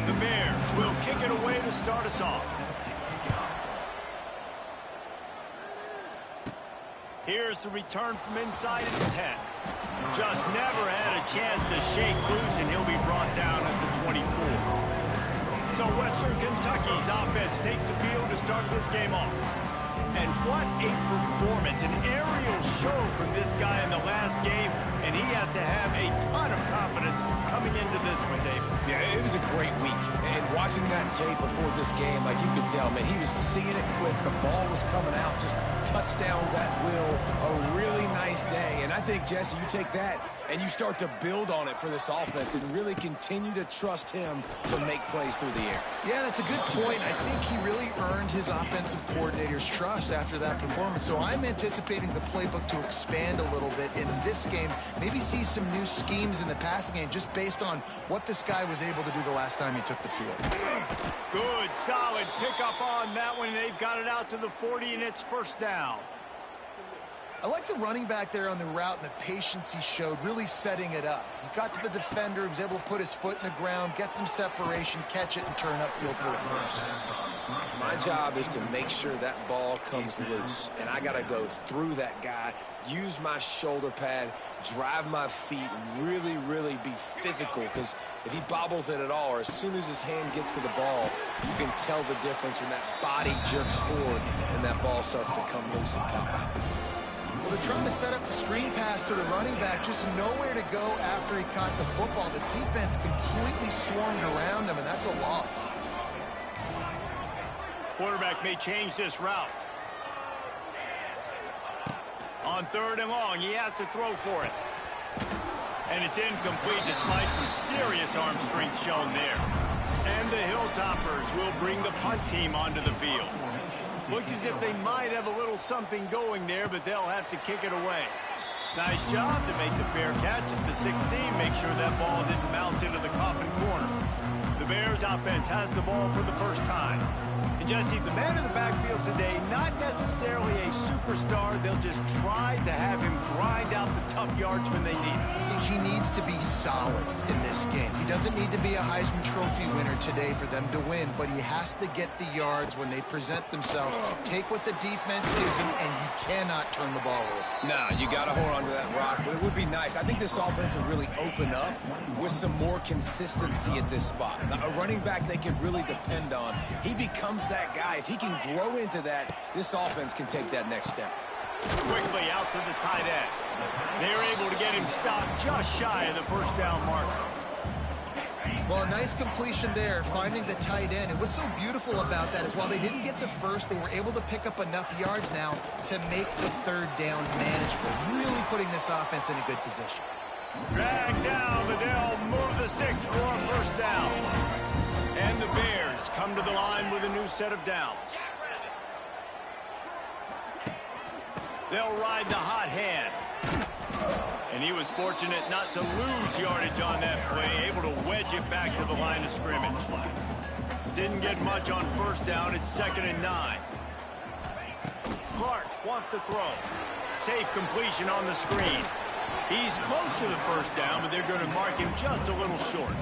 The Bears will kick it away to start us off. Here's the return from inside his 10. Just never had a chance to shake loose, and he'll be brought down at the 24. So Western Kentucky's offense takes the field to start this game off. And what a performance, an aerial show from this guy in the last game, and he has to have a ton of confidence coming into this one, David. Yeah, it was a great week, and watching that tape before this game, like you could tell, man, he was seeing it quick. The ball was coming out, just touchdowns at will. A really nice day, and I think, Jesse, you take that and you start to build on it for this offense and really continue to trust him to make plays through the air. Yeah, that's a good point. I think he really earned his offensive coordinator's trust after that performance. So I'm anticipating the playbook to expand a little bit in this game, maybe see some new schemes in the passing game just based on what this guy was able to do the last time he took the field. Good, solid pickup on that one. They've got it out to the 40, and it's first down. I like the running back there on the route and the patience he showed, really setting it up. He got to the defender, he was able to put his foot in the ground, get some separation, catch it, and turn upfield for the first. My job is to make sure that ball comes loose, and I got to go through that guy, use my shoulder pad, drive my feet, and really, really be physical, because if he bobbles it at all, or as soon as his hand gets to the ball, you can tell the difference when that body jerks forward and that ball starts to come loose and pop out. Well, they're trying to set up the screen pass to the running back, just nowhere to go after he caught the football. The defense completely swarmed around him, and that's a loss. Quarterback may change this route. On 3rd and long, he has to throw for it. And it's incomplete despite some serious arm strength shown there. And the Hilltoppers will bring the punt team onto the field. Looked as if they might have a little something going there, but they'll have to kick it away. Nice job to make the fair catch at the 16. Make sure that ball didn't bounce into the coffin corner. The Bears offense has the ball for the first time. And Jesse, the man in the backfield today, not necessarily a superstar. They'll just try to have him grind out the tough yards when they need it. He needs to be solid in this game. He doesn't need to be a Heisman Trophy winner today for them to win, but he has to get the yards when they present themselves. Take what the defense gives him, and you cannot turn the ball over. Nah, you got to hold on to that rock, but it would be nice. I think this offense will really open up with some more consistency at this spot. Now, a running back they can really depend on. He becomes that guy. If he can grow into that, this offense can take that next step. Quickly out to the tight end. They're able to get him stopped just shy of the first down marker. Well, a nice completion there, finding the tight end. And what's so beautiful about that is while they didn't get the first, they were able to pick up enough yards now to make the 3rd down manageable. Really putting this offense in a good position. Drag down, but they'll move the sticks for a first down. And the Bears come to the line with a new set of downs. They'll ride the hot hand. And he was fortunate not to lose yardage on that play, able to wedge it back to the line of scrimmage. Didn't get much on first down. It's 2nd and 9. Clark wants to throw. Safe completion on the screen. He's close to the first down, but they're going to mark him just a little short.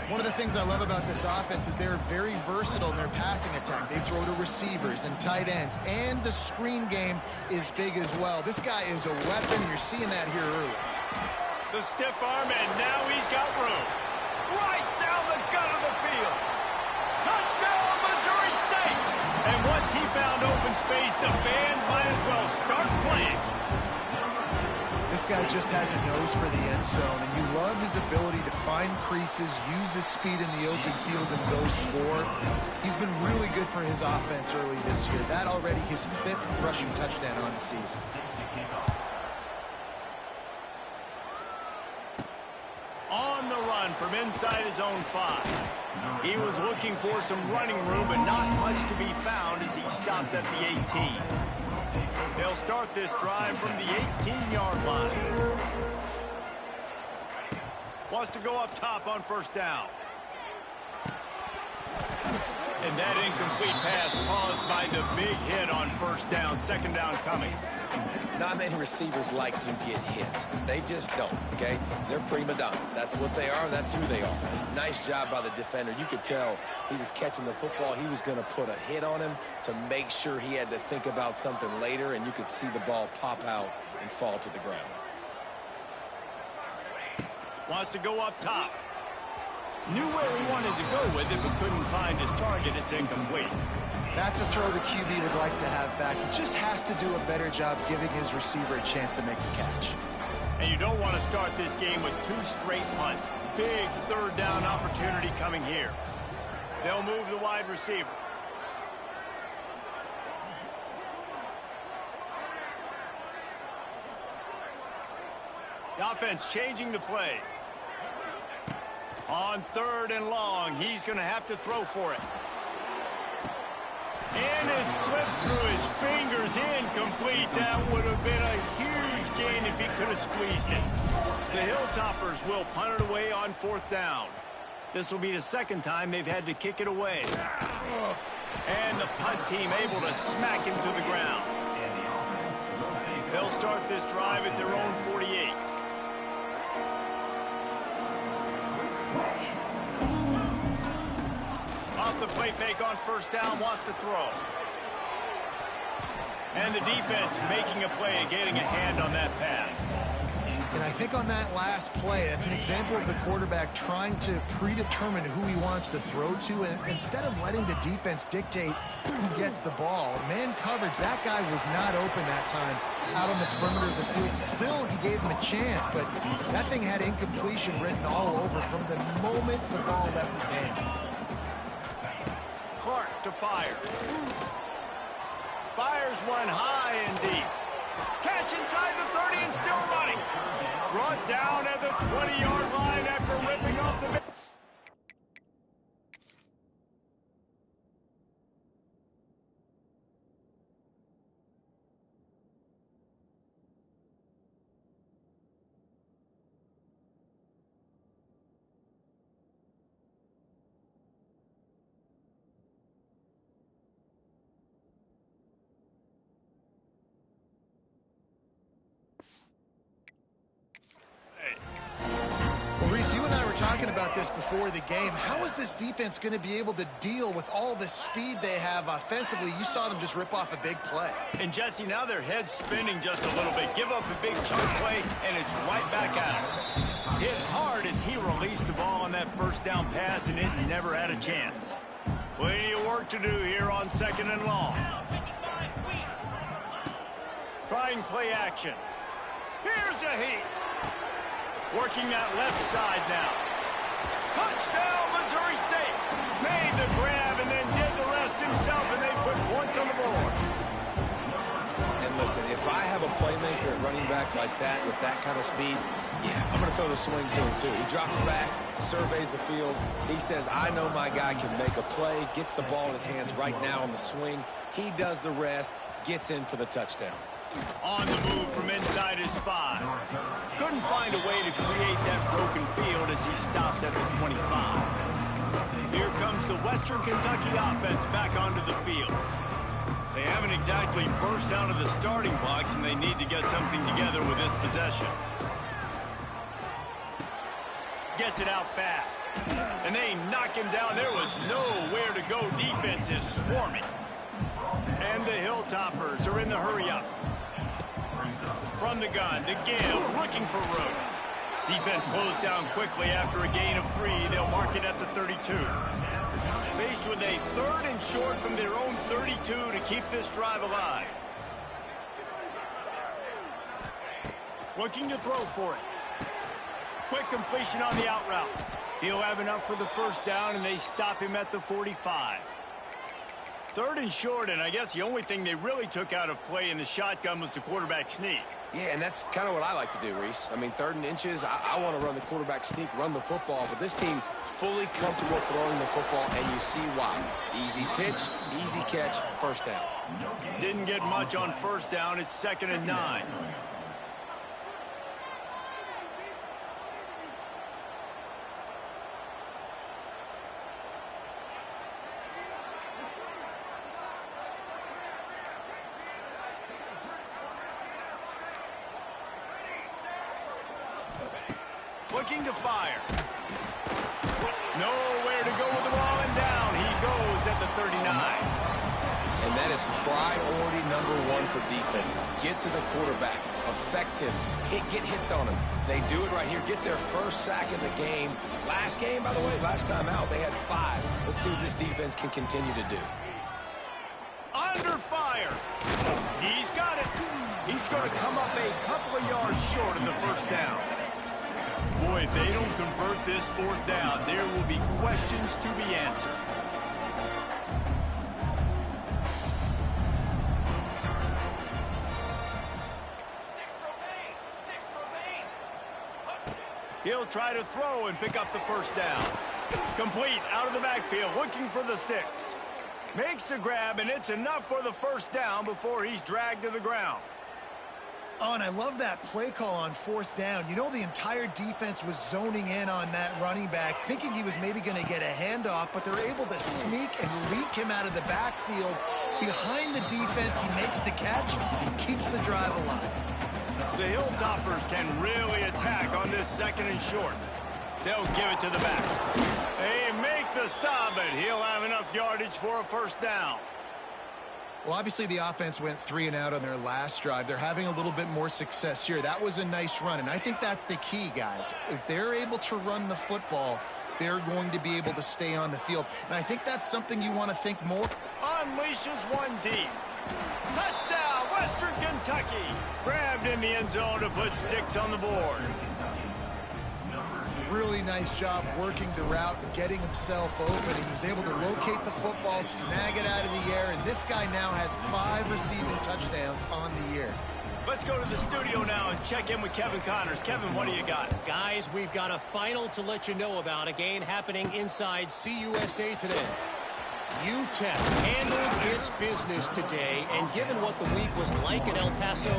One of the things I love about this offense is they're very versatile in their passing attack. They throw to receivers and tight ends, and the screen game is big as well. This guy is a weapon. You're seeing that here early. The stiff arm, and now he's got room. Right down the gut of the field. Touchdown, Missouri State! And once he found open space, the band might as well start playing. This guy just has a nose for the end zone, and you love his ability to find creases, use his speed in the open field, and go score. He's been really good for his offense early this year. That already his 5th rushing touchdown on the season. On the run from inside his own 5. He was looking for some running room, but not much to be found as he stopped at the 18. They'll start this drive from the 18-yard line. Wants to go up top on first down. And that incomplete pass caused by the big hit on first down. Second down coming. Not many receivers like to get hit. They just don't, okay? They're prima donnas. That's what they are. That's who they are. Nice job by the defender. You could tell he was catching the football. He was going to put a hit on him to make sure he had to think about something later, and you could see the ball pop out and fall to the ground. Wants to go up top. Knew where he wanted to go with it, but couldn't find his target. It's incomplete. That's a throw the QB would like to have back. He just has to do a better job giving his receiver a chance to make the catch. And you don't want to start this game with 2 straight punts. Big third down opportunity coming here. They'll move the wide receiver. The offense changing the play. On 3rd and long, he's going to have to throw for it. And it slips through his fingers, incomplete. That would have been a huge gain if he could have squeezed it. The Hilltoppers will punt it away on 4th down. This will be the 2nd time they've had to kick it away. And the punt team able to smack him to the ground. They'll start this drive at their own 48. Off the play fake on 1st down, wants to throw. And the defense making a play and getting a hand on that pass. And I think on that last play, that's an example of the quarterback trying to predetermine who he wants to throw to, and instead of letting the defense dictate who gets the ball. Man coverage, that guy was not open that time out on the perimeter of the field. Still, he gave him a chance, but that thing had incompletion written all over from the moment the ball left his hand. Clark to fire. Fires one high and deep. Catch inside the 30 and still running. Brought down at the 20-yard line after ripping off the... Well, Reese, you and I were talking about this before the game. How is this defense going to be able to deal with all the speed they have offensively? You saw them just rip off a big play. And Jesse, now their head's spinning just a little bit. Give up a big chunk play, and it's right back at him. Hit hard as he released the ball on that 1st down pass, and it never had a chance. Plenty of work to do here on 2nd and long. Trying play action. Here's a heat. Working that left side now. Touchdown, Missouri State. Made the grab and then did the rest himself, and they put points on the board. And listen, if I have a playmaker at running back like that with that kind of speed, yeah, I'm going to throw the swing to him too. He drops back, surveys the field. He says, I know my guy can make a play, gets the ball in his hands right now on the swing. He does the rest, gets in for the touchdown. On the move from inside his 5. Couldn't find a way to create that broken field as he stopped at the 25. Here comes the Western Kentucky offense back onto the field. They haven't exactly burst out of the starting blocks, and they need to get something together with this possession. Gets it out fast. And they knock him down. There was nowhere to go. Defense is swarming. And the Hilltoppers are in the hurry-up. From the gun, the give, looking for room. Defense closed down quickly after a gain of 3. They'll mark it at the 32. Faced with a 3rd and short from their own 32 to keep this drive alive. Looking to throw for it. Quick completion on the out route. He'll have enough for the 1st down, and they stop him at the 45. 3rd and short, and I guess the only thing they really took out of play in the shotgun was the quarterback sneak. Yeah, and that's kind of what I like to do, Reese. I mean, 3rd and inches, I want to run the quarterback sneak, run the football, but this team fully comfortable throwing the football, and you see why. Easy pitch, easy catch, 1st down. Didn't get much on 1st down. It's 2nd and 9. looking to fire. Nowhere to go with the ball, and down he goes at the 39. And that is priority number one for defenses. Get to the quarterback. Affect him. Get hits on him. They do it right here. Get their first sack of the game. Last game, by the way, last time out, they had 5. Let's see what this defense can continue to do. Under fire. He's got it. He's going to come up a couple of yards short of the first down. Boy, if they don't convert this 4th down, there will be questions to be answered. He'll try to throw and pick up the first down. Complete out of the backfield, looking for the sticks. Makes the grab, and it's enough for the first down before he's dragged to the ground. Oh, and I love that play call on 4th down. You know, the entire defense was zoning in on that running back, thinking he was maybe going to get a handoff, but they're able to sneak and leak him out of the backfield. Behind the defense, he makes the catch and keeps the drive alive. The Hilltoppers can really attack on this 2nd and short. They'll give it to the back. They make the stop, but he'll have enough yardage for a first down. Well, obviously the offense went 3 and out on their last drive. They're having a little bit more success here. That was a nice run, and I think that's the key, guys. If they're able to run the football, they're going to be able to stay on the field. And I think that's something you want to think more. Unleashes one deep. Touchdown, Western Kentucky. Grabbed in the end zone to put 6 on the board. Really nice job working the route, getting himself open. He was able to locate the football, snag it out of the air, and this guy now has 5 receiving touchdowns on the year. Let's go to the studio now and check in with Kevin Connors. Kevin, what do you got? Guys, we've got a final to let you know about, a game happening inside CUSA today. UTEP handled its business today, and given what the week was like in El Paso,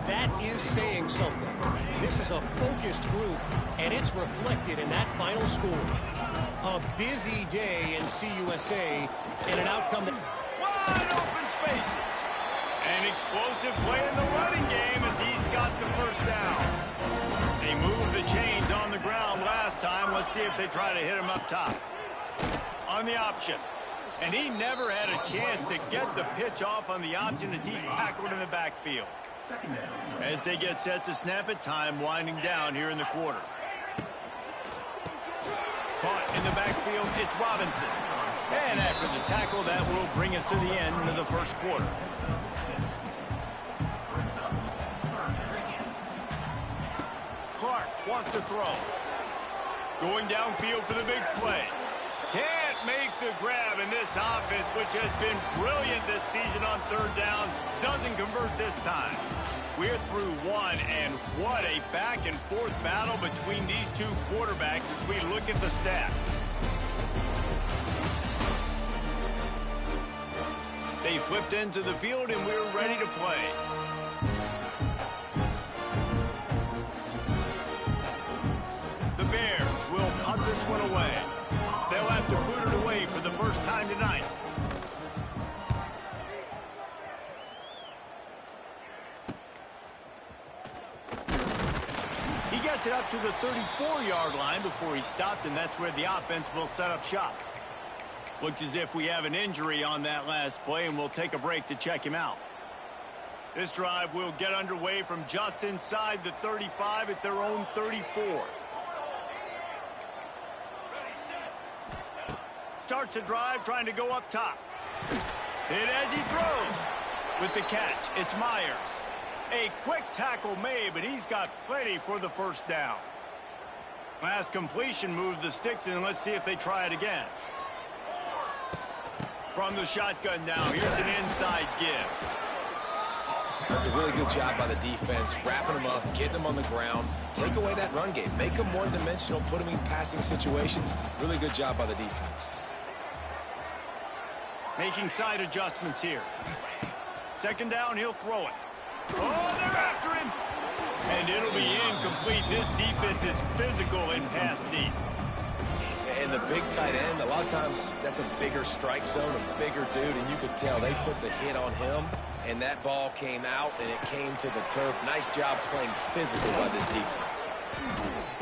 that is saying something. This is a focused group, and it's reflected in that final score. A busy day in CUSA, and an outcome that... Wide open spaces. An explosive play in the running game as he's got the first down. They moved the chains on the ground last time. Let's see if they try to hit him up top. On the option. And he never had a chance to get the pitch off on the option as he's tackled in the backfield. As they get set to snap it, time winding down here in the quarter. Caught in the backfield, it's Robinson. And after the tackle, that will bring us to the end of the first quarter. Clark wants to throw. Going downfield for the big play. Can't make the grab, in this offense, which has been brilliant this season on 3rd down, doesn't convert this time. We're through 1, and what a back-and-forth battle between these 2 quarterbacks as we look at the stats. They flipped into the field, and we're ready to play. The Bears will punt this one away. They'll have to boot it away for the first time tonight. He gets it up to the 34-yard line before he stopped, and that's where the offense will set up shop. Looks as if we have an injury on that last play, and we'll take a break to check him out. This drive will get underway from just inside the 35 at their own 34. Starts a drive trying to go up top. Hit as he throws. With the catch, it's Myers. A quick tackle made, but he's got plenty for the first down. Last completion moved the sticks, and let's see if they try it again. From the shotgun now, here's an inside give. That's a really good job by the defense, wrapping them up, getting them on the ground, take away that run game, make them one-dimensional, put them in passing situations. Really good job by the defense. Making side adjustments here. 2nd down, he'll throw it. Oh, they're after him. And it'll be incomplete. This defense is physical and pass deep. And the big tight end, a lot of times that's a bigger strike zone, a bigger dude, and you could tell they put the hit on him, and that ball came out, and it came to the turf. Nice job playing physical by this defense.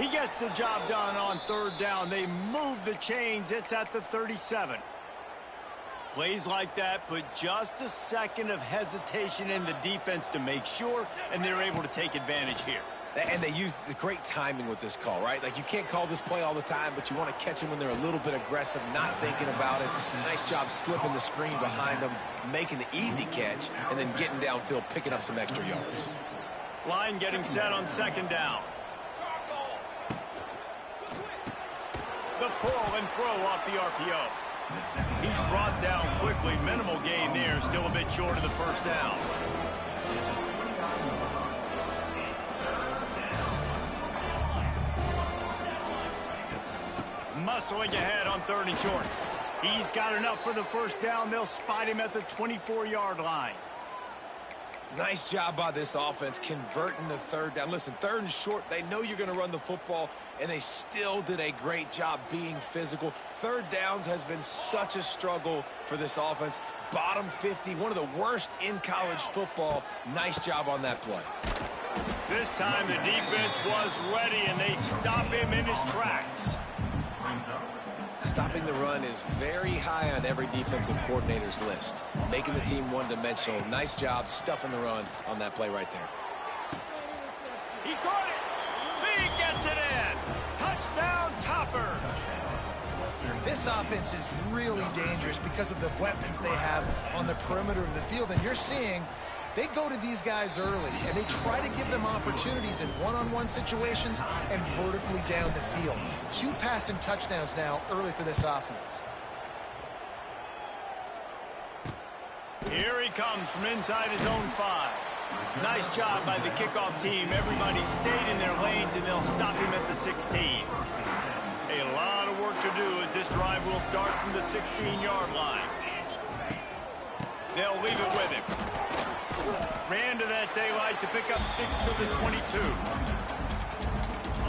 He gets the job done on third down. They move the chains. It's at the 37. Plays like that put just a second of hesitation in the defense to make sure, and they're able to take advantage here. And they use the great timing with this call, right? Like, you can't call this play all the time, but you want to catch them when they're a little bit aggressive, not thinking about it. Nice job slipping the screen behind them, making the easy catch, and then getting downfield, picking up some extra yards. Line getting set on second down. The pull and throw off the RPO. He's brought down quickly. Minimal gain there. Still a bit short of the first down. Muscling ahead on third and short. He's got enough for the first down. They'll spot him at the 24-yard line. Nice job by this offense converting the third down. Listen, third and short, they know you're going to run the football, and they still did a great job being physical. Third downs has been such a struggle for this offense. Bottom 50, one of the worst in college football. Nice job on that play. This time the defense was ready, and they stop him in his tracks. Stopping the run is very high on every defensive coordinator's list. Making the team one-dimensional. Nice job stuffing the run on that play right there. He caught it. He gets it in. Touchdown, Topper. This offense is really dangerous because of the weapons they have on the perimeter of the field. And you're seeing they go to these guys early, and they try to give them opportunities in one-on-one situations and vertically down the field. 2 passing touchdowns now early for this offense. Here he comes from inside his own 5. Nice job by the kickoff team. Everybody stayed in their lanes, and they'll stop him at the 16. A lot of work to do as this drive will start from the 16-yard line. They'll leave it with him. Ran to that daylight to pick up 6 to the 22.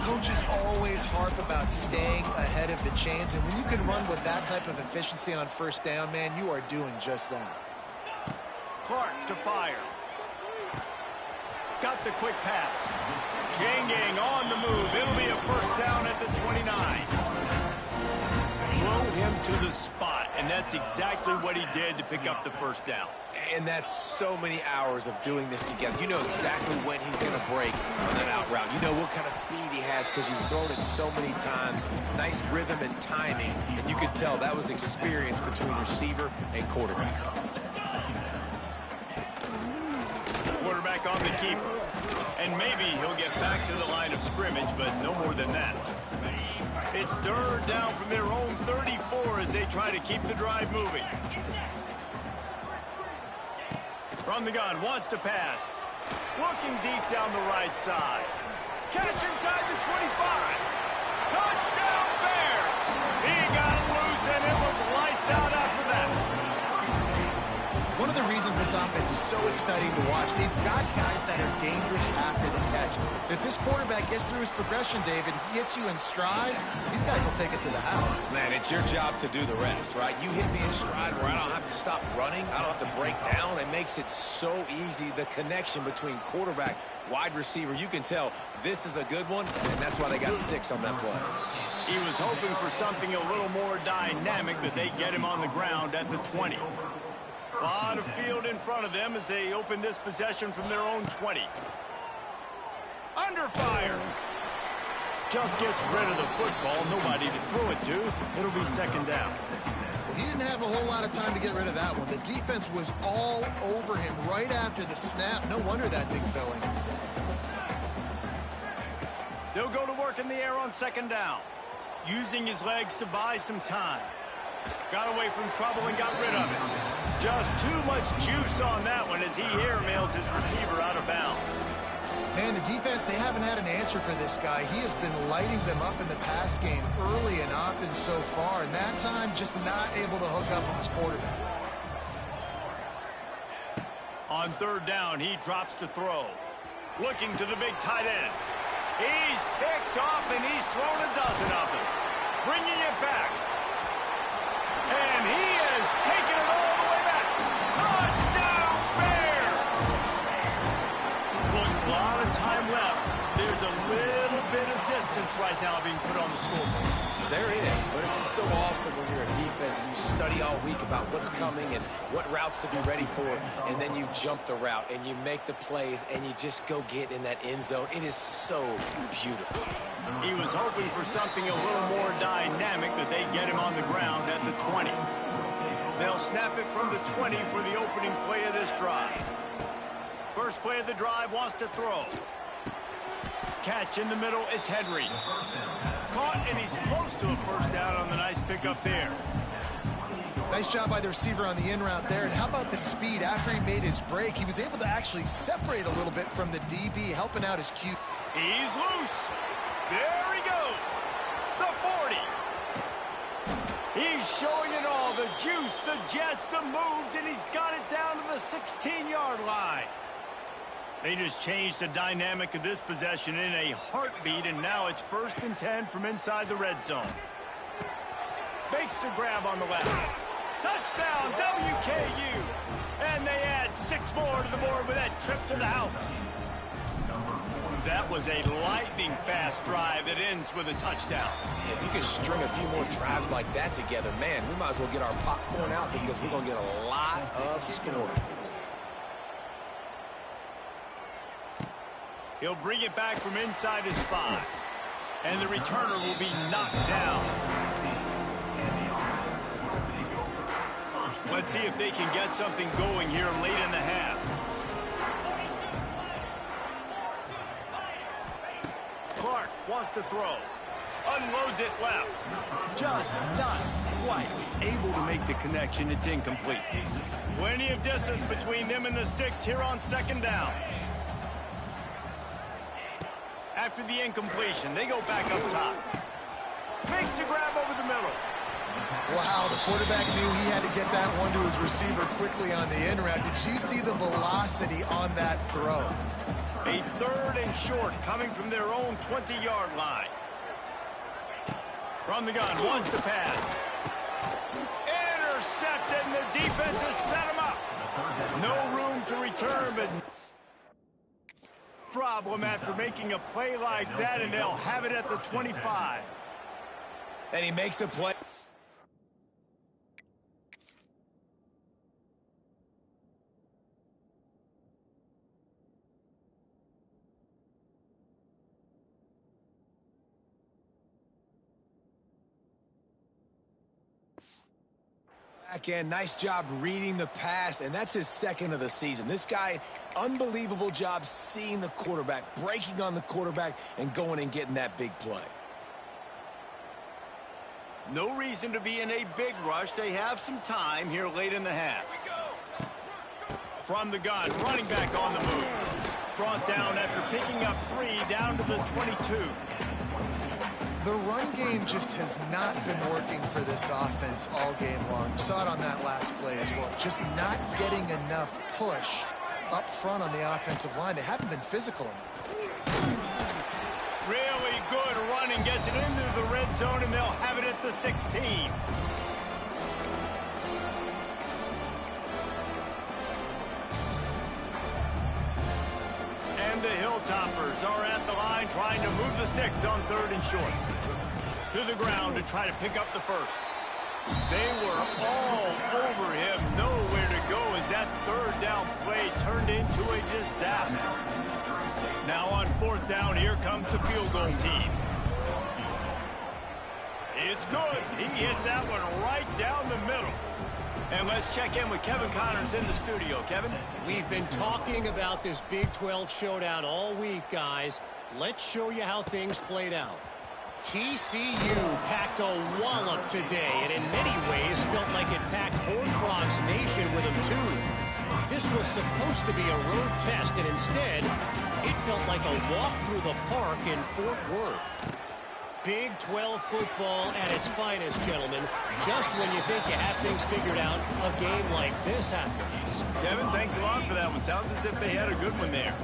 Coaches always harp about staying ahead of the chains, and when you can run with that type of efficiency on first down, man, you are doing just that. Clark to fire. Got the quick pass. Janging on the move. It'll be a first down at the 29. Throw him to the spot, and that's exactly what he did to pick up the first down. And that's so many hours of doing this together. You know exactly when he's going to break on that out route. You know what kind of speed he has because you've thrown it so many times. Nice rhythm and timing, and you could tell that was experience between receiver and quarterback. Quarterback on the keeper. And maybe he'll get back to the line of scrimmage, but no more than that. It's third down from their own 34 as they try to keep the drive moving. From the gun, wants to pass. Looking deep down the right side. Catch inside the 25. Touchdown, Bears! He got loose, and it was lights out after that. One of the reasons this offense is so exciting to watch, they've got guys that are dangerous after the catch. If this quarterback gets through his progression, David, he hits you in stride, these guys will take it to the house. Man, it's your job to do the rest, right? You hit me in stride where I don't have to stop running. I don't have to break down. It makes it so easy. The connection between quarterback, wide receiver, you can tell this is a good one, and that's why they got 6 on that play. He was hoping for something a little more dynamic, but they get him on the ground at the 20. A lot of field in front of them as they open this possession from their own 20. Under fire. Just gets rid of the football. Nobody to throw it to. It'll be second down. He didn't have a whole lot of time to get rid of that one. The defense was all over him right after the snap. No wonder that thing fell in. They'll go to work in the air on second down. Using his legs to buy some time. Got away from trouble and got rid of it. Just too much juice on that one as he airmails his receiver out of bounds. Man, the defense, they haven't had an answer for this guy. He has been lighting them up in the pass game early and often so far, and that time just not able to hook up on his quarterback. On third down, he drops to throw. Looking to the big tight end. He's picked off, and he's thrown a dozen of them. Bringing it back. And he has taken it all the way back. Touchdown, Bears! Look, a lot of time left. There's a little bit of distance right awesome when you're a defense and you study all week about what's coming and what routes to be ready for, and then you jump the route and you make the plays and you just go get in that end zone. It is so beautiful. He was hoping for something a little more dynamic, that they get him on the ground at the 20. They'll snap it from the 20 for the opening play of this drive. First play of the drive, wants to throw. Catch in the middle, it's Henry. Caught, and he's close to a first down on the nice pickup there. Nice job by the receiver on the in route there. And how about the speed? After he made his break, he was able to actually separate a little bit from the DB, helping out his Q. He's loose. There he goes. The 40. He's showing it all. The juice, the jets, the moves, and he's got it down to the 16-yard line. They just changed the dynamic of this possession in a heartbeat, and now it's 1st and 10 from inside the red zone. Makes the grab on the left. Touchdown, WKU. And they add 6 more to the board with that trip to the house. That was a lightning-fast drive that ends with a touchdown. If you could string a few more drives like that together, man, we might as well get our popcorn out because we're going to get a lot of scoring. He'll bring it back from inside his 5. And the returner will be knocked down. Let's see if they can get something going here late in the half. Clark wants to throw. Unloads it left. Just not quite able to make the connection. It's incomplete. Plenty of distance between them and the sticks here on 2nd down. After the incompletion, they go back up top. Makes the grab over the middle. Wow, the quarterback knew he had to get that one to his receiver quickly on the in route. Did you see the velocity on that throw? A 3rd and short coming from their own 20-yard line. From the gun, wants to pass. Intercepted, and the defense has set him up. No room to return, but problem after making a play like that, and they'll have it at the 25. And he makes a play. Back end, nice job reading the pass, and that's his 2nd of the season. This guy, unbelievable job seeing the quarterback, breaking on the quarterback, and going and getting that big play. No reason to be in a big rush. They have some time here late in the half. From the gun, running back on the move. Brought down after picking up 3 down to the 22. The run game just has not been working for this offense all game long. You saw it on that last play as well. Just not getting enough push up front on the offensive line. They haven't been physical enough. Really good running, gets it into the red zone, and they'll have it at the 16. And the Hilltoppers are at the line trying to move the sticks on 3rd and short. To the ground to try to pick up the first. They were all over him. Nowhere to go as that 3rd down play turned into a disaster. Now on 4th down, here comes the field goal team. It's good. He hit that one right down the middle. And let's check in with Kevin Connors in the studio. Kevin? We've been talking about this Big 12 showdown all week, guys. Let's show you how things played out. TCU packed a wallop today, and in many ways felt like it packed Horned Frogs Nation with them too. This was supposed to be a road test, and instead, it felt like a walk through the park in Fort Worth. Big 12 football at its finest, gentlemen. Just when you think you have things figured out, a game like this happens. Kevin, thanks a lot for that one. Sounds as if they had a good one there.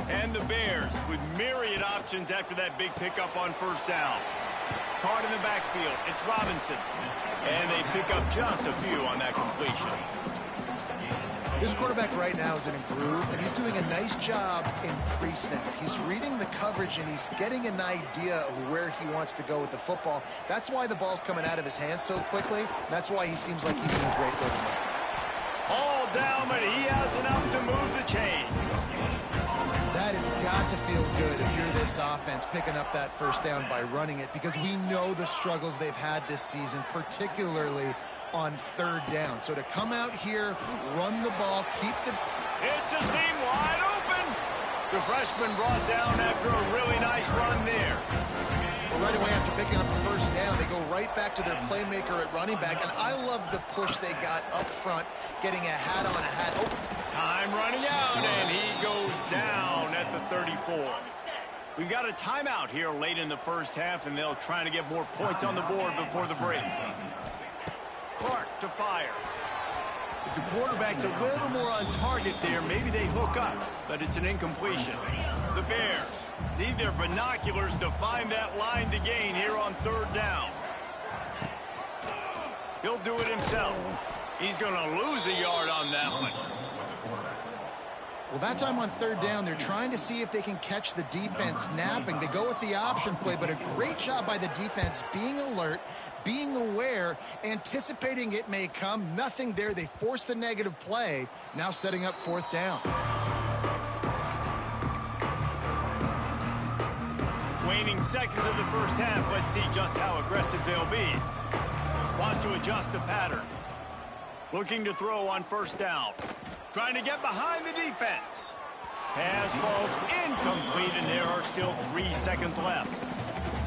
And the Bears with myriad options after that big pickup on 1st down. Caught in the backfield. It's Robinson. And they pick up just a few on that completion. This quarterback right now is in a groove, and he's doing a nice job in pre-snap. He's reading the coverage, and he's getting an idea of where he wants to go with the football. That's why the ball's coming out of his hands so quickly. That's why he seems like he's doing great with it. All down, but he has enough to move the chains. That has got to feel good if you're this offense picking up that first down by running it, because we know the struggles they've had this season, particularly on third down. So to come out here, run the ball, keep the... It's a seam wide open. The freshman brought down after a really nice run there. Well, right away after picking up the first down, they go right back to their playmaker at running back, and I love the push they got up front, getting a hat on, a hat open. Time running out, and he goes down at the 34. We've got a timeout here late in the first half, and they'll try to get more points on the board before the break. Clark to fire. If the quarterback's a little more on target there, maybe they hook up, but it's an incompletion. The Bears need their binoculars to find that line to gain here on third down. He'll do it himself. He's going to lose a yard on that one. Well, that time on third down, they're trying to see if they can catch the defense napping. They go with the option play, but a great job by the defense being alert, being aware, anticipating it may come. Nothing there. They forced the negative play, now setting up fourth down. Waning seconds of the first half. Let's see just how aggressive they'll be. Wants to adjust the pattern. Looking to throw on first down. Trying to get behind the defense. Pass falls incomplete, and there are still 3 seconds left.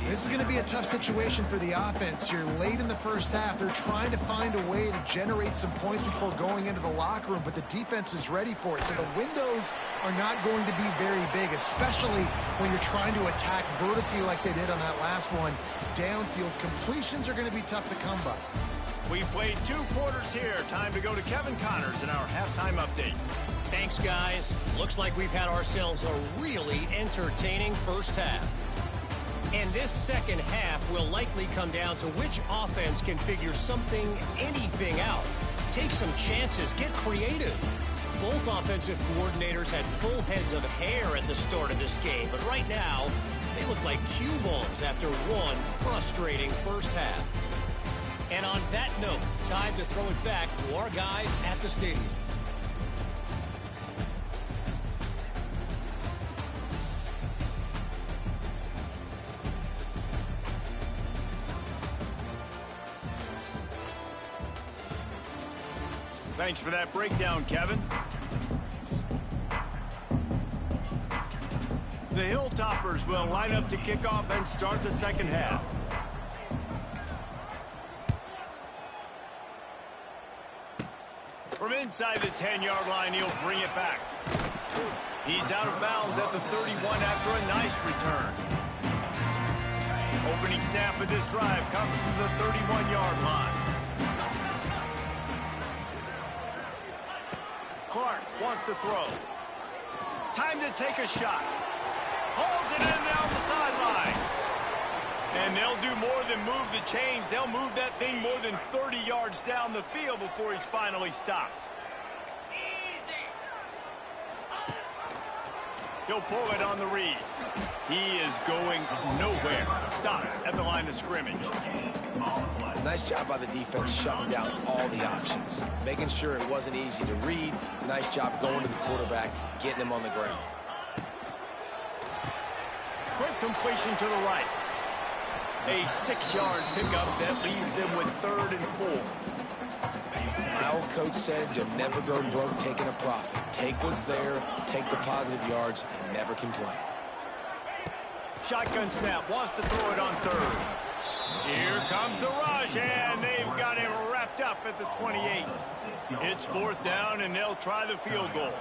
This is going to be a tough situation for the offense here. Late in the first half, they're trying to find a way to generate some points before going into the locker room, but the defense is ready for it. So the windows are not going to be very big, especially when you're trying to attack vertically like they did on that last one. Downfield completions are going to be tough to come by. We played 2 quarters here. Time to go to Kevin Connors in our halftime update. Thanks, guys. Looks like we've had ourselves a really entertaining first half. And this second half will likely come down to which offense can figure anything out. Take some chances, get creative. Both offensive coordinators had full heads of hair at the start of this game, but right now, they look like cue balls after one frustrating first half. And on that note, time to throw it back to our guys at the stadium. Thanks for that breakdown, Kevin. The Hilltoppers will line up to kick off and start the second half. From inside the 10-yard line, he'll bring it back. He's out of bounds at the 31 after a nice return. Opening snap of this drive comes from the 31-yard line. Clark wants to throw. Time to take a shot. Hauls it in down the sideline. And they'll do more than move the chains. They'll move that thing more than 30 yards down the field before he's finally stopped. He'll pull it on the read. He is going nowhere. Stopped at the line of scrimmage. Nice job by the defense shutting down all the options. Making sure it wasn't easy to read. Nice job going to the quarterback, getting him on the ground. Quick completion to the right. A 6-yard pickup that leaves them with 3rd and 4. My old coach said to never go broke taking a profit. Take what's there, take the positive yards, and never complain. Shotgun snap, wants to throw it on 3rd. Here comes the rush, and they've got him wrapped up at the 28. It's 4th down, and they'll try the field goal.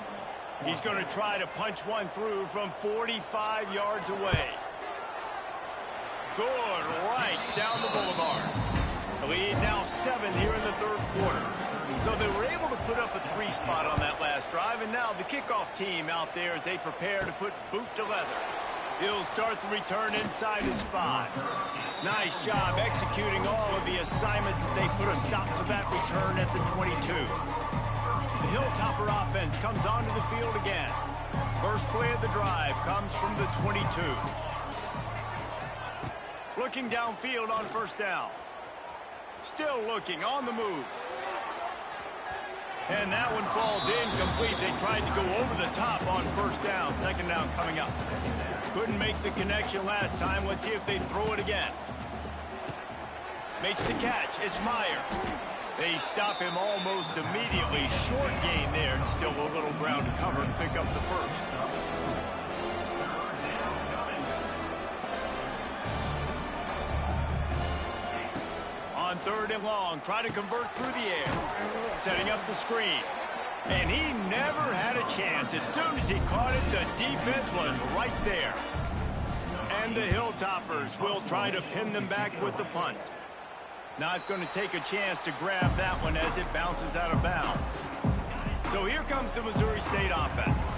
He's going to try to punch one through from 45 yards away. Good, right down the boulevard. The lead now 7 here in the 3rd quarter. So they were able to put up a 3 spot on that last drive, and now the kickoff team out there as they prepare to put boot to leather. He'll start the return inside his 5. Nice job executing all of the assignments as they put a stop to that return at the 22. The Hilltopper offense comes onto the field again. First play of the drive comes from the 22. Looking downfield on first down. Still looking on the move. And that one falls incomplete. They tried to go over the top on first down. Second down coming up. Couldn't make the connection last time. Let's see if they throw it again. Makes the catch. It's Meyer. They stop him almost immediately. Short gain there. Still a little ground to cover and pick up the first. On third and long, try to convert through the air. Setting up the screen. And he never had a chance. As soon as he caught it, the defense was right there. And the Hilltoppers will try to pin them back with the punt. Not going to take a chance to grab that one as it bounces out of bounds. So here comes the Missouri State offense.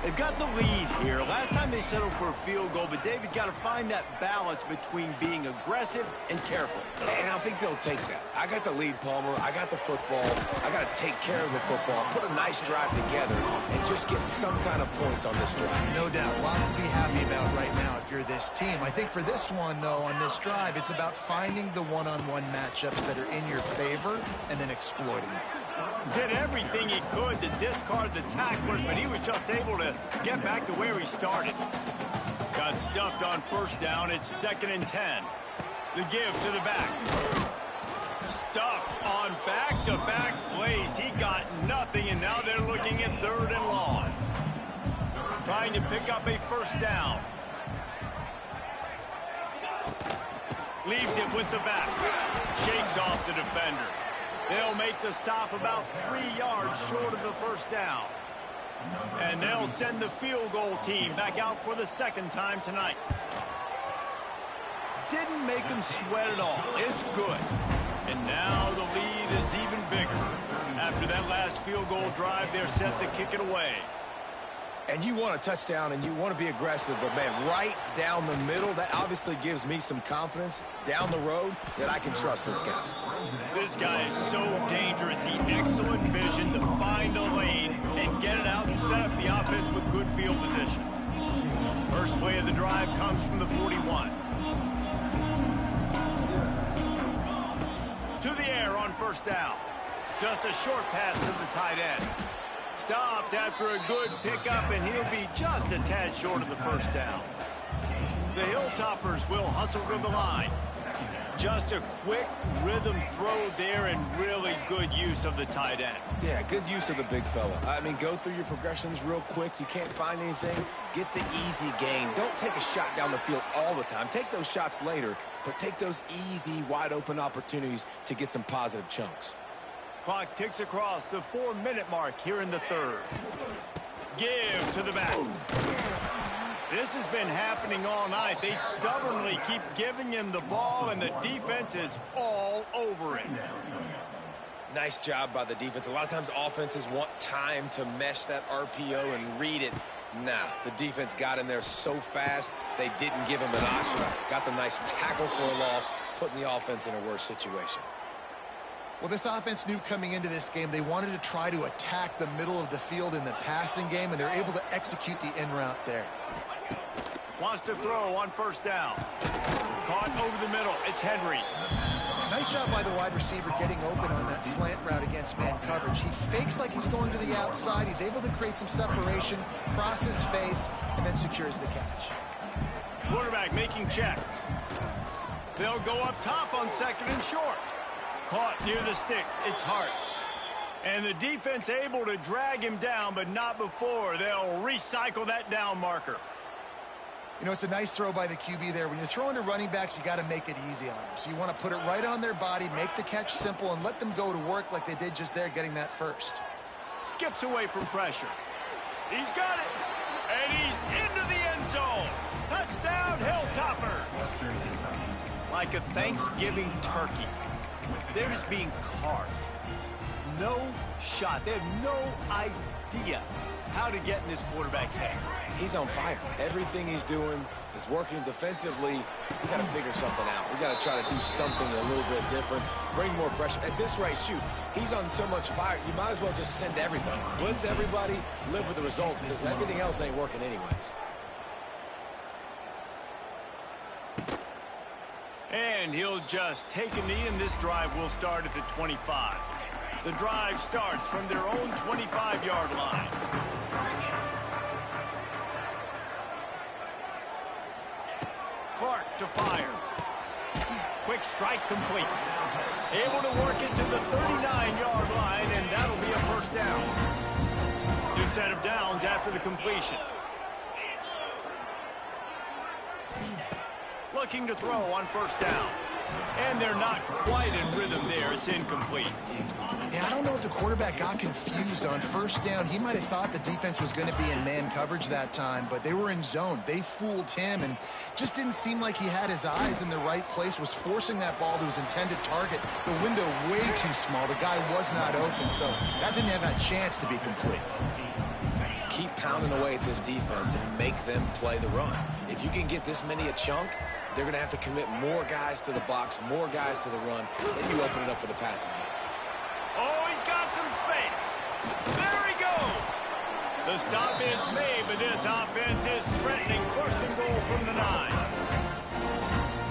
They've got the lead here. Last time they settled for a field goal, but David got to find that balance between being aggressive and careful. And I think they'll take that. I got the lead, Palmer. I got the football. I got to take care of the football, put a nice drive together, and just get some kind of points on this drive. No doubt. Lots to be happy about right now if you're this team. I think for this one, though, on this drive, it's about finding the one-on-one matchups that are in your favor and then exploiting it. Did everything he could to discard the tacklers, but he was just able to get back to where he started. Got stuffed on first down. It's 2nd and 10. The give to the back. Stuffed on back-to-back plays. He got nothing, and now they're looking at 3rd and long. Trying to pick up a first down. Leaves it with the back. Shakes off the defender. They'll make the stop about 3 yards short of the first down. And they'll send the field goal team back out for the 2nd time tonight. Didn't make them sweat at all. It's good. And now the lead is even bigger. After that last field goal drive, they're set to kick it away. And you want a touchdown and you want to be aggressive, but, man, right down the middle, that obviously gives me some confidence down the road that I can trust this guy. This guy is so dangerous. He excellent vision to find a lane and get it out and set up the offense with good field position. First play of the drive comes from the 41. To the air on first down. Just a short pass to the tight end. Stopped after a good pickup, and he'll be just a tad short of the first down. The Hilltoppers will hustle to the line. Just a quick rhythm throw there and really good use of the tight end. Yeah, good use of the big fella. I mean, go through your progressions real quick. You can't find anything. Get the easy gain. Don't take a shot down the field all the time. Take those shots later, but take those easy, wide-open opportunities to get some positive chunks. Clock ticks across the 4-minute mark here in the 3rd. Give to the back. This has been happening all night. They stubbornly keep giving him the ball, and the defense is all over it. Nice job by the defense. A lot of times offenses want time to mesh that RPO and read it. Nah, the defense got in there so fast, they didn't give him an option. Got the nice tackle for a loss, putting the offense in a worse situation. Well, this offense knew coming into this game they wanted to try to attack the middle of the field in the passing game, and they're able to execute the in route there. Wants to throw on first down. Caught over the middle. It's Henry. Nice job by the wide receiver getting open on that slant route against man coverage. He fakes like he's going to the outside. He's able to create some separation, cross his face, and then secures the catch. Quarterback making checks. They'll go up top on 2nd and short. Caught near the sticks. It's Hart. And the defense able to drag him down, but not before. They'll recycle that down marker. You know, it's a nice throw by the QB there. When you're throwing to running backs, you got to make it easy on them. So you want to put it right on their body, make the catch simple, and let them go to work like they did just there, getting that first. Skips away from pressure. He's got it. And he's into the end zone. Touchdown, Hilltopper. Like a Thanksgiving turkey. They're just being carved. No shot. They have no idea how to get in this quarterback's head. He's on fire. Everything he's doing It's working defensively. We got to figure something out. We got to try to do something a little bit different, bring more pressure. At this rate, shoot, he's on so much fire, you might as well just send everybody. Blitz everybody, live with the results, because everything else ain't working anyways. And he'll just take a knee, and this drive will start at the 25. The drive starts from their own 25-yard line. Clark to fire. Quick strike complete. Able to work it to the 39-yard line, and that'll be a first down. New set of downs after the completion. Looking to throw on first down. And they're not quite in rhythm there. It's incomplete. Yeah, I don't know if the quarterback got confused on first down. He might have thought the defense was going to be in man coverage that time, but they were in zone. They fooled him and just didn't seem like he had his eyes in the right place, was forcing that ball to his intended target. The window way too small. The guy was not open, so that didn't have a chance to be complete. Keep pounding away at this defense and make them play the run. If you can get this many a chunk, they're going to have to commit more guys to the box, more guys to the run. Then you open it up for the passing game. Oh, he's got some space. There he goes. The stop is made, but this offense is threatening first and goal from the 9.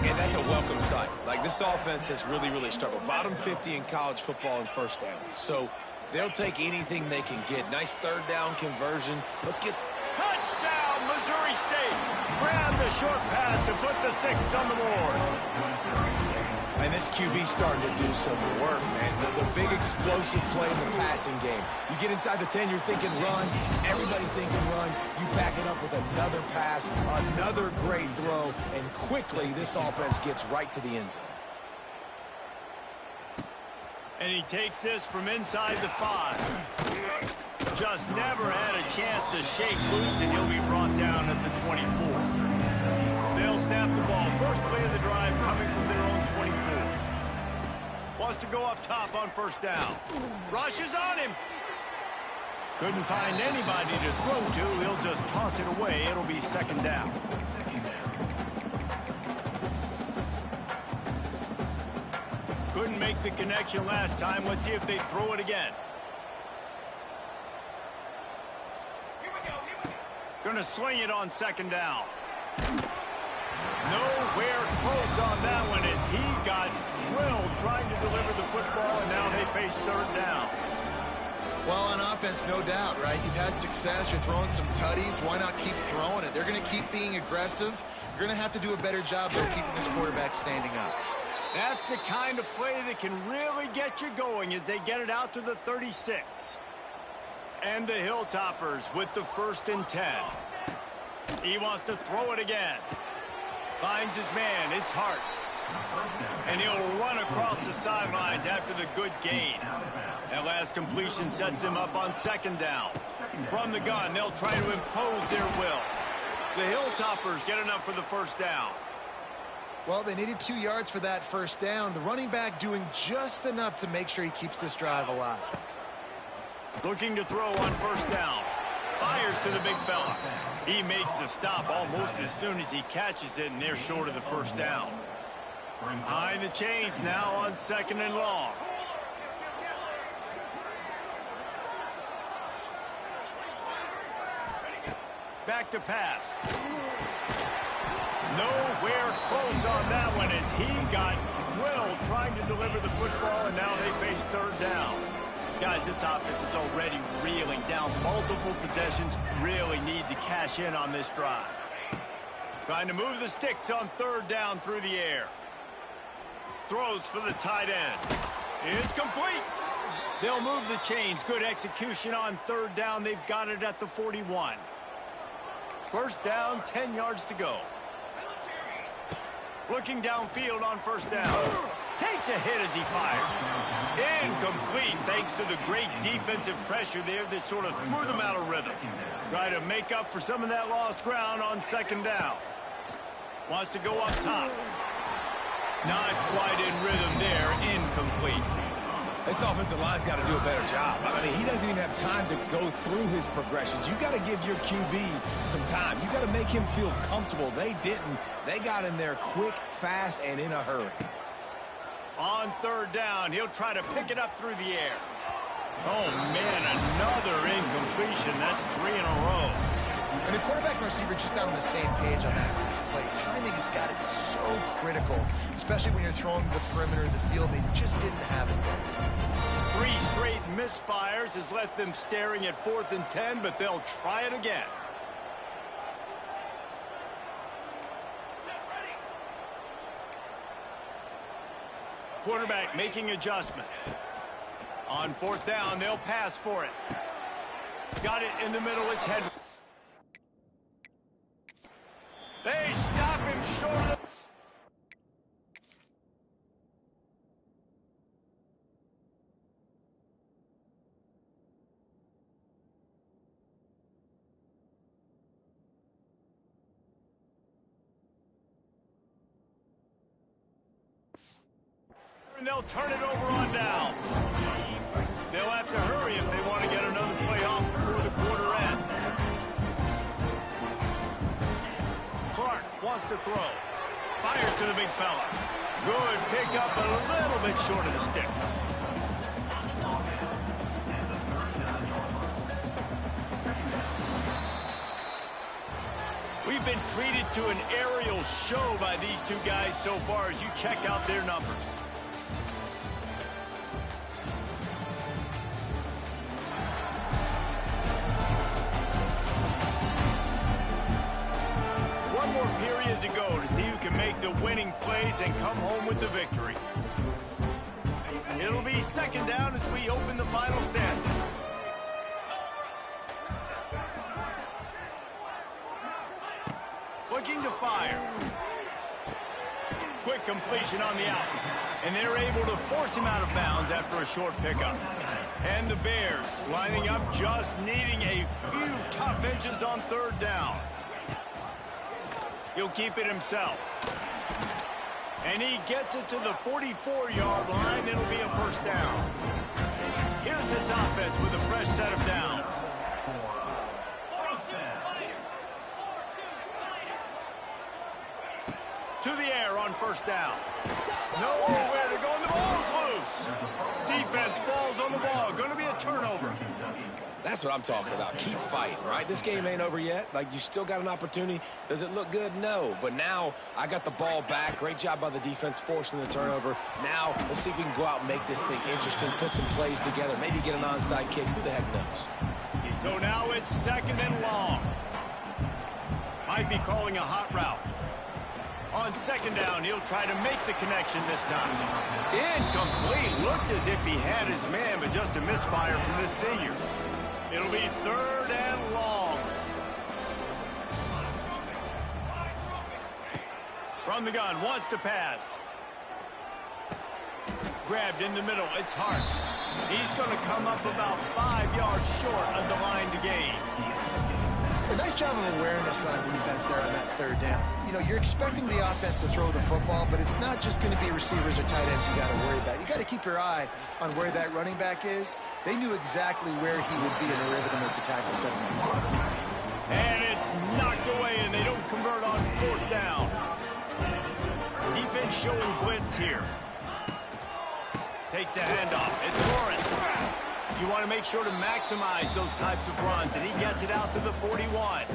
And that's a welcome sight. Like, this offense has really struggled. Bottom 50 in college football in first downs. So they'll take anything they can get. Nice third down conversion. Let's get... Touchdown, Missouri State. Grab the short pass to put the 6 on the board. And this QB starting to do some work, man. The big explosive play in the passing game. You get inside the 10, you're thinking run. Everybody thinking run. You back it up with another pass, another great throw, and quickly this offense gets right to the end zone. And he takes this from inside the 5. Just never had a chance to shake loose, and he'll be brought down at the 24. They'll snap the ball. First play of the drive coming from their own 24. Wants to go up top on first down. Rushes on him. Couldn't find anybody to throw to. He'll just toss it away. It'll be second down. Couldn't make the connection last time. Let's see if they throw it again. Going to sling it on second down. Nowhere close on that one as he got drilled trying to deliver the football, and now they face third down. Well, on offense, no doubt, right? You've had success. You're throwing some tutties. Why not keep throwing it? They're going to keep being aggressive. You're going to have to do a better job of keeping this quarterback standing up. That's the kind of play that can really get you going as they get it out to the 36. And the Hilltoppers with the 1st and 10. He wants to throw it again. Finds his man. It's Hart. And he'll run across the sidelines after the good gain. That last completion sets him up on second down. From the gun, they'll try to impose their will. The Hilltoppers get enough for the first down. Well, they needed 2 yards for that first down. The running back doing just enough to make sure he keeps this drive alive. Looking to throw on first down. Fires to the big fella. He makes the stop almost as soon as he catches it, and they're short of the first down. Behind the chains now on second and long. Back to pass. Nowhere close on that one as he got drilled trying to deliver the football, and now they face third down. Guys, this offense is already reeling down multiple possessions. Really need to cash in on this drive. Trying to move the sticks on third down through the air. Throws for the tight end. It's complete. They'll move the chains. Good execution on third down. They've got it at the 41. First down, 10 yards to go. Looking downfield on first down. Takes a hit as he fires. Incomplete thanks to the great defensive pressure there that sort of threw them out of rhythm. Try to make up for some of that lost ground on second down. Wants to go up top. Not quite in rhythm there. Incomplete. This offensive line's got to do a better job. I mean, he doesn't even have time to go through his progressions. You got to give your QB some time. You got to make him feel comfortable. They didn't. They got in there quick, fast, and in a hurry. On third down, he'll try to pick it up through the air. Oh, man, another incompletion. That's 3 in a row. And the quarterback and receiver just not on the same page on that last play. Timing has got to be so critical, especially when you're throwing to the perimeter of the field. They just didn't have it. 3 straight misfires has left them staring at 4th and 10, but they'll try it again. Quarterback making adjustments. On 4th down, they'll pass for it. Got it in the middle. It's Henry. They stop him short of the... And they'll turn it over on down. They'll have to hurry if they want to get another play off before the quarter ends. Clark wants to throw. Fires to the big fella. Good pick up, a little bit short of the sticks. We've been treated to an aerial show by these two guys so far as you check out their numbers. One more period to go to see who can make the winning plays and come home with the victory. It'll be 2nd down as we open the final stanza. Looking to fire. Quick completion on the out. And they're able to force him out of bounds after a short pickup. And the Bears lining up, just needing a few tough inches on 3rd down. He'll keep it himself. And he gets it to the 44-yard line. It'll be a 1st down. Here's this offense with a fresh set of downs. To the air on 1st down. Nowhere to go, and the ball's loose. Defense falls on the ball. Going to be a turnover. That's what I'm talking about. Keep fighting, right? This game ain't over yet. Like, you still got an opportunity. Does it look good? No. But now I got the ball back. Great job by the defense forcing the turnover. Now let's see if we can go out and make this thing interesting, put some plays together, maybe get an onside kick. Who the heck knows? So now it's 2nd and long. Might be calling a hot route. On 2nd down, he'll try to make the connection this time. Incomplete. Looked as if he had his man, but just a misfire from this senior. It'll be 3rd and long. From the gun, wants to pass. Grabbed in the middle, it's Hart. He's going to come up about 5 yards short of the line to gain. A nice job of awareness on defense there on that 3rd down. You know, you're expecting the offense to throw the football, but it's not just going to be receivers or tight ends you got to worry about. You got to keep your eye on where that running back is. They knew exactly where he would be, and they were able to make the tackle 7 on the field. And it's knocked away, and they don't convert on 4th down. Defense showing blitz here. Takes the handoff. It's Lawrence. You want to make sure to maximize those types of runs, and he gets it out to the 41.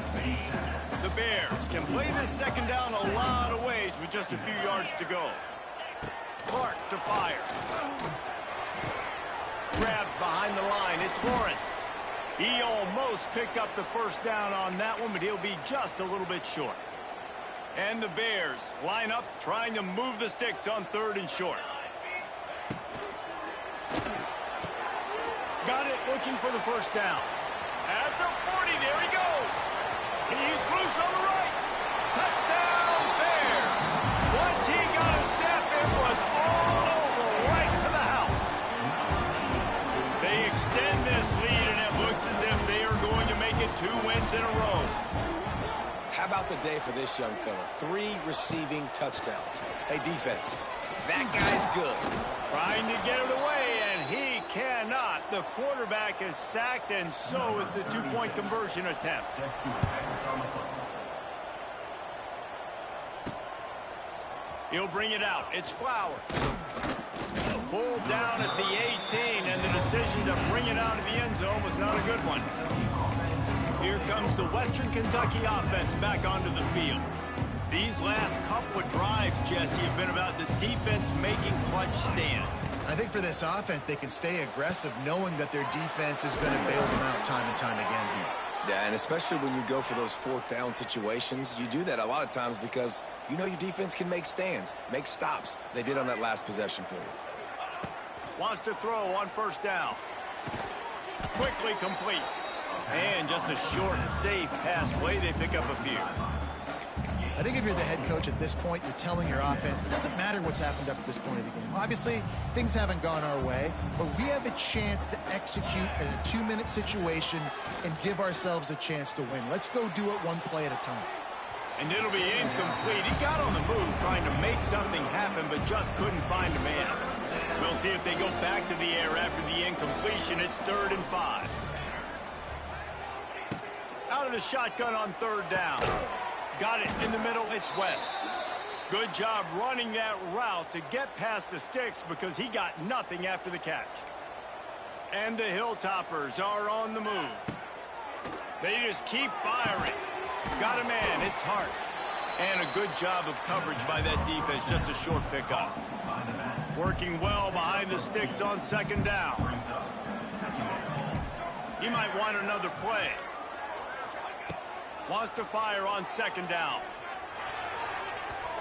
The Bears can play this 2nd down a lot of ways with just a few yards to go. Clark to fire. Grabbed behind the line. It's Lawrence. He almost picked up the 1st down on that one, but he'll be just a little bit short. And the Bears line up trying to move the sticks on 3rd and short. Got it, looking for the 1st down. At the 40, there he goes. He's loose on the right. Touchdown, Bears. Once he got a step, it was all over, right to the house. They extend this lead, and it looks as if they are going to make it 2 wins in a row. How about the day for this young fella? 3 receiving touchdowns. Hey, defense, that guy's good. Trying to get it away, and he The quarterback is sacked, and so is the two-point conversion attempt. He'll bring it out. It's Flowers. Pulled down at the 18, and the decision to bring it out of the end zone was not a good one. Here comes the Western Kentucky offense back onto the field. These last couple of drives, Jesse, have been about the defense making clutch stand. I think for this offense, they can stay aggressive knowing that their defense is going to bail them out time and time again here. Yeah, and especially when you go for those fourth down situations, you do that a lot of times because you know your defense can make stands, make stops. They did on that last possession for you. Wants to throw on first down. Quickly complete. And just a short, safe pass play. They pick up a few. I think if you're the head coach at this point, you're telling your offense, it doesn't matter what's happened up at this point of the game. Obviously, things haven't gone our way, but we have a chance to execute in a 2-minute situation and give ourselves a chance to win. Let's go do it one play at a time. And it'll be incomplete. He got on the move trying to make something happen, but just couldn't find a man. We'll see if they go back to the air after the incompletion. It's 3rd and 5. Out of the shotgun on 3rd down. Got it in the middle. It's West. Good job running that route to get past the sticks because he got nothing after the catch. And the Hilltoppers are on the move. They just keep firing. Got a man. It's Hart. And a good job of coverage by that defense. Just a short pickup. Working well behind the sticks on 2nd down. He might want another play. Wants to fire on 2nd down.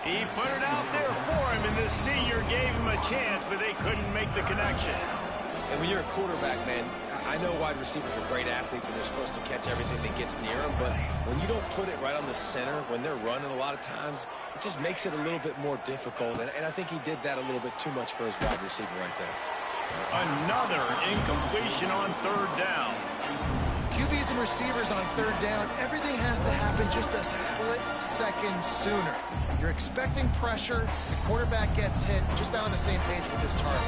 He put it out there for him, and the senior gave him a chance, but they couldn't make the connection. And when you're a quarterback, man, I know wide receivers are great athletes and they're supposed to catch everything that gets near them, but when you don't put it right on the center, when they're running a lot of times, it just makes it a little bit more difficult. And I think he did that a little bit too much for his wide receiver right there. Another incompletion on 3rd down. QBs and receivers on 3rd down, everything has to happen just a split second sooner. You're expecting pressure, the quarterback gets hit, just not on the same page with this target.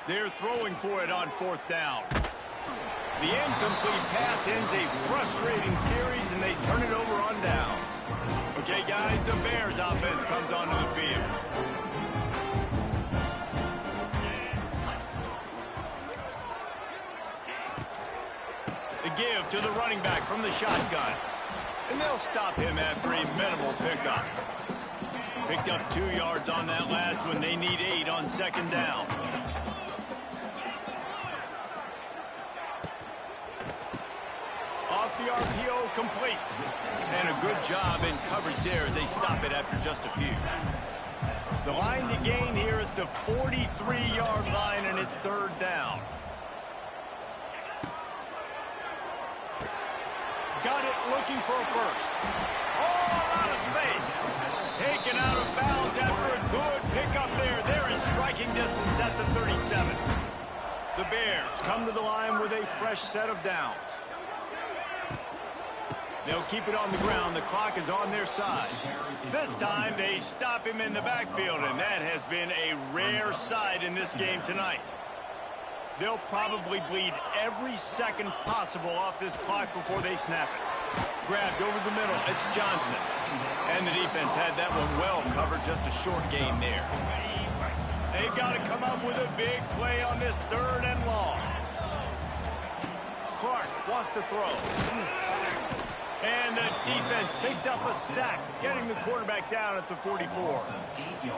They're throwing for it on 4th down. The incomplete pass ends a frustrating series, and they turn it over on downs. Okay, guys, the Bears offense comes onto the field. The give to the running back from the shotgun. And they'll stop him after a minimal pickup. Picked up 2 yards on that last one. They need 8 on 2nd down. Off the RPO, complete. And a good job in coverage there as they stop it after just a few. The line to gain here is the 43-yard line, and it's 3rd down. Got it, looking for a first. All out of space. Taken out of bounds after a good pickup there. They're in striking distance at the 37. The Bears come to the line with a fresh set of downs. They'll keep it on the ground. The clock is on their side. This time they stop him in the backfield, and that has been a rare sight in this game tonight. They'll probably bleed every second possible off this clock before they snap it. Grabbed over the middle. It's Johnson. And the defense had that one well covered. Just a short game there. They've got to come up with a big play on this 3rd and long. Clark wants to throw. And the defense picks up a sack, getting the quarterback down at the 44.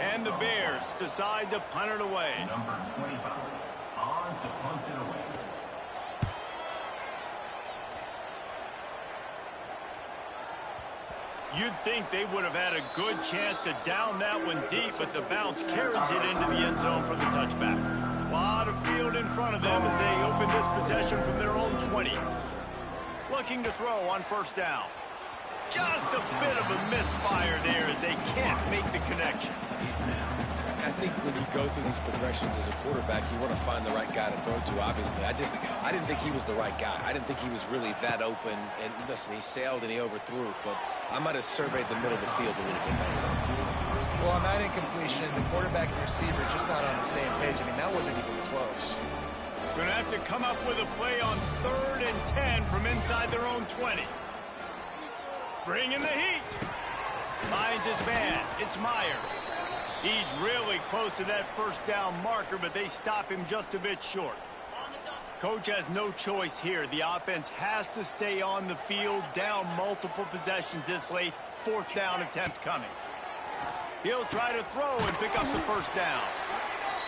And the Bears decide to punt it away. Number 25. On to punt it away. You'd think they would have had a good chance to down that one deep, but the bounce carries it into the end zone for the touchback. A lot of field in front of them as they open this possession from their own 20. Looking to throw on 1st down. Just a bit of a misfire there as they can't make the connection. I think when you go through these progressions as a quarterback, you want to find the right guy to throw to, obviously. I didn't think he was the right guy. I didn't think he was really that open. And listen, he sailed and he overthrew it, but I might have surveyed the middle of the field a little bit better. Well, Well, on that incompletion, the quarterback and receiver just not on the same page. I mean, that wasn't even close. Going to have to come up with a play on 3rd and 10 from inside their own 20. Bringing the heat. Finds his man. It's Myers. He's really close to that first down marker, but they stop him just a bit short. Coach has no choice here. The offense has to stay on the field, down multiple possessions this late. 4th down attempt coming. He'll try to throw and pick up the first down.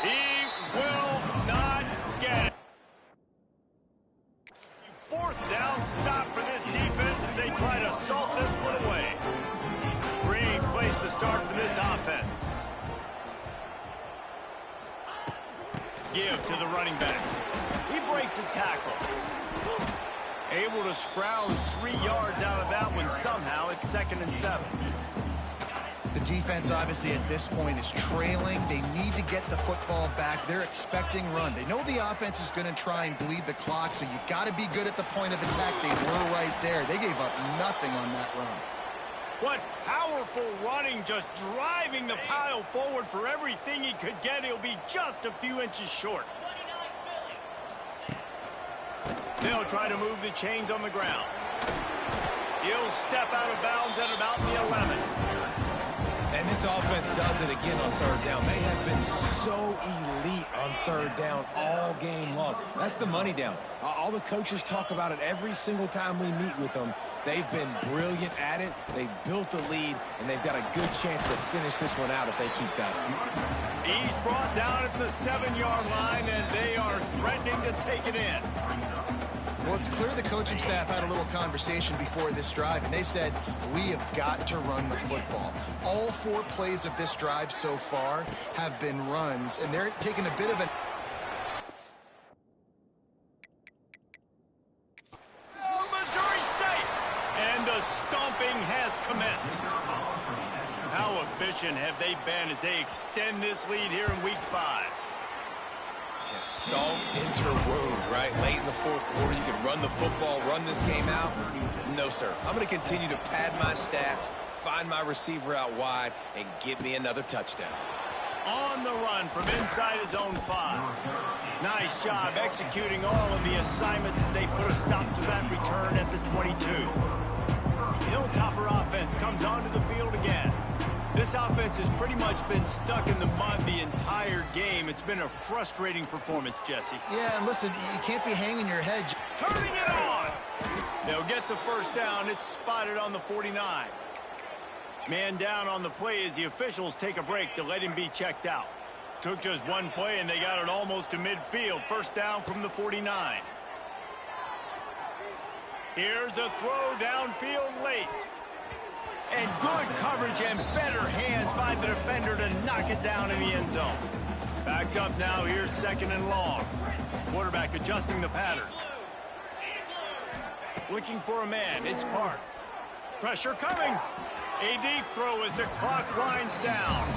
He will not get it. 4th down stop for this defense as they try to salt this one away. Great place to start for this offense. Give to the running back. He breaks a tackle. Able to scrounge 3 yards out of that one somehow. It's 2nd and 7. The defense, obviously, at this point is trailing. They need to get the football back. They're expecting run. They know the offense is going to try and bleed the clock, so you got to be good at the point of attack. They were right there. They gave up nothing on that run. What powerful running, just driving the pile forward for everything he could get. He'll be just a few inches short. They'll try to move the chains on the ground. He'll step out of bounds at about the 11. And this offense does it again on 3rd down. They have been so elite on 3rd down all game long. That's the money down. All the coaches talk about it every single time we meet with them. They've been brilliant at it. They've built the lead, and they've got a good chance to finish this one out if they keep that up. He's brought down at the 7-yard line, and they are threatening to take it in. Well, it's clear the coaching staff had a little conversation before this drive, and they said, we have got to run the football. All 4 plays of this drive so far have been runs, and they're taking a bit of a... Missouri State! And the stomping has commenced. How efficient have they been as they extend this lead here in Week 5? Yeah, salt into wound, right? Late in the 4th quarter, you can run the football, run this game out. No, sir. I'm going to continue to pad my stats, find my receiver out wide, and get me another touchdown. On the run from inside his own 5. Nice job executing all of the assignments as they put a stop to that return at the 22. Hilltopper offense comes onto the field again. This offense has pretty much been stuck in the mud the entire game. It's been a frustrating performance, Jesse. Yeah, and listen, you can't be hanging your head. Turning it on! They'll get the first down. It's spotted on the 49. Man down on the play as the officials take a break to let him be checked out. Took just one play, and they got it almost to midfield. First down from the 49. Here's a throw downfield late. And good coverage and better hands by the defender to knock it down in the end zone. Backed up now, here's 2nd and long. Quarterback adjusting the pattern. Looking for a man, it's Parks. Pressure coming. A deep throw as the clock winds down.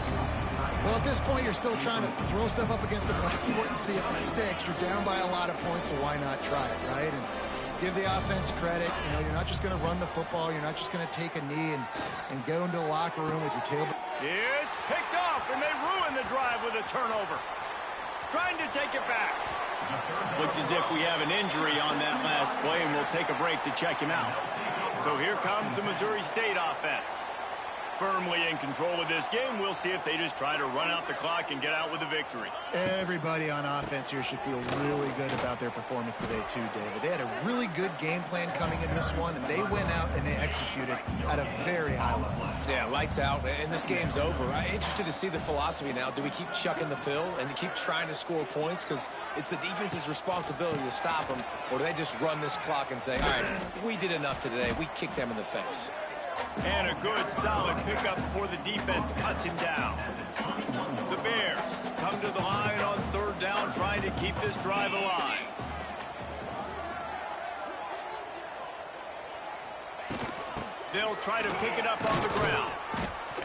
Well, at this point, you're still trying to throw stuff up against the blackboard and see if it sticks. You're down by a lot of points, so why not try it, right? And give the offense credit. You know, you're not just going to run the football. You're not just going to take a knee and go into the locker room with your tail. It's picked off, and they ruin the drive with a turnover. Trying to take it back. Looks as if we have an injury on that last play, and we'll take a break to check him out. So here comes the Missouri State offense. Firmly in control of this game. We'll see if they just try to run out the clock and get out with a victory. Everybody on offense here should feel really good about their performance today too, David. They had a really good game plan coming into this one, and they went out and they executed at a very high level. Yeah, lights out, and this game's over. I'm interested to see the philosophy now. Do we keep chucking the pill and to keep trying to score points because it's the defense's responsibility to stop them, or do they just run this clock and say, all right, we did enough today. We kicked them in the face. And a good, solid pickup before the defense cuts him down. The Bears come to the line on 3rd down, trying to keep this drive alive. They'll try to pick it up on the ground.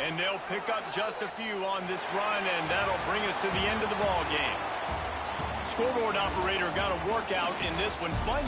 And they'll pick up just a few on this run, and that'll bring us to the end of the ball game. Scoreboard operator got a workout in this one. Fun